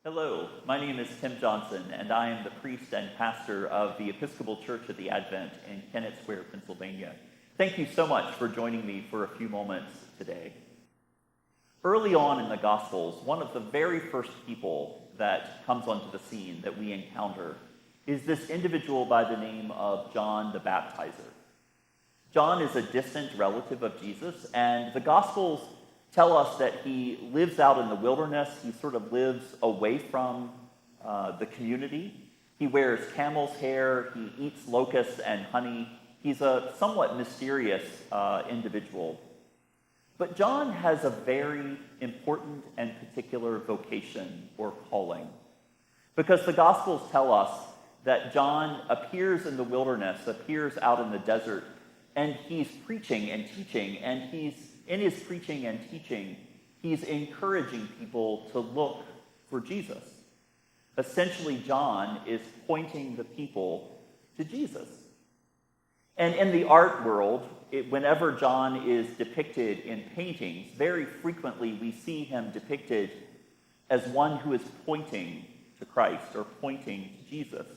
Hello, my name is Tim Johnson, and I am the priest and pastor of the Episcopal Church of the Advent in Kennett Square, Pennsylvania. Thank you so much for joining me for a few moments today. Early on in the Gospels, one of the very first people that comes onto the scene that we encounter is this individual by the name of John the Baptizer. John is a distant relative of Jesus, and the Gospels tell us that he lives out in the wilderness. He sort of lives away from the community. He wears camel's hair. He eats locusts and honey. He's a somewhat mysterious individual. But John has a very important and particular vocation or calling, because the Gospels tell us that John appears in the wilderness, appears out in the desert, and he's preaching and teaching, and in his preaching and teaching, he's encouraging people to look for Jesus. Essentially, John is pointing the people to Jesus. And in the art world, whenever John is depicted in paintings, very frequently we see him depicted as one who is pointing to Christ or pointing to Jesus,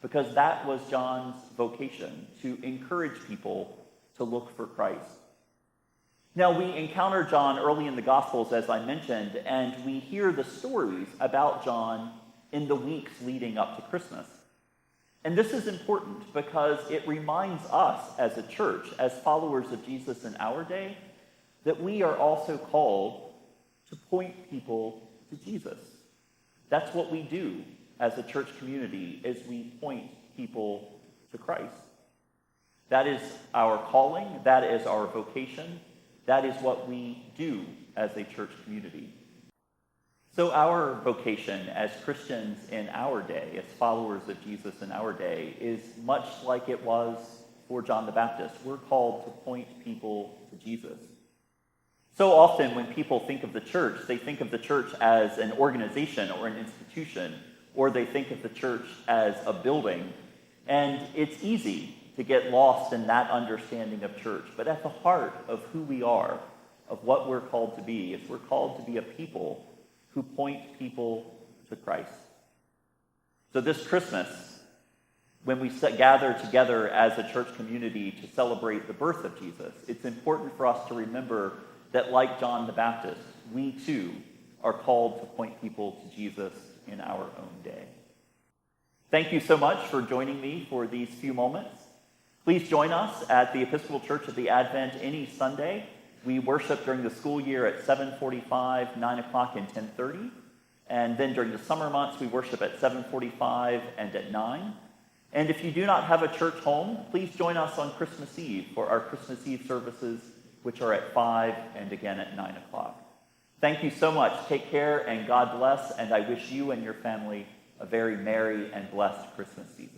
because that was John's vocation, to encourage people to look for Christ. Now, we encounter John early in the Gospels, as I mentioned, and we hear the stories about John in the weeks leading up to Christmas. And this is important because it reminds us as a church, as followers of Jesus in our day, that we are also called to point people to Jesus. That's what we do as a church community, is we point people to Christ. That is our calling, that is our vocation, that is what we do as a church community. So our vocation as Christians in our day, as followers of Jesus in our day, is much like it was for John the Baptist. We're called to point people to Jesus. So often when people think of the church, they think of the church as an organization or an institution, or they think of the church as a building. And it's easy to get lost in that understanding of church. But at the heart of who we are, of what we're called to be, is we're called to be a people who point people to Christ. So this Christmas, when we gather together as a church community to celebrate the birth of Jesus, it's important for us to remember that, like John the Baptist, we too are called to point people to Jesus in our own day. Thank you so much for joining me for these few moments. Please join us at the Episcopal Church of the Advent any Sunday. We worship during the school year at 7:45, 9 o'clock, and 10:30. And then during the summer months, we worship at 7:45 and at 9. And if you do not have a church home, please join us on Christmas Eve for our Christmas Eve services, which are at 5 and again at 9 o'clock. Thank you so much. Take care and God bless. And I wish you and your family a very merry and blessed Christmas season.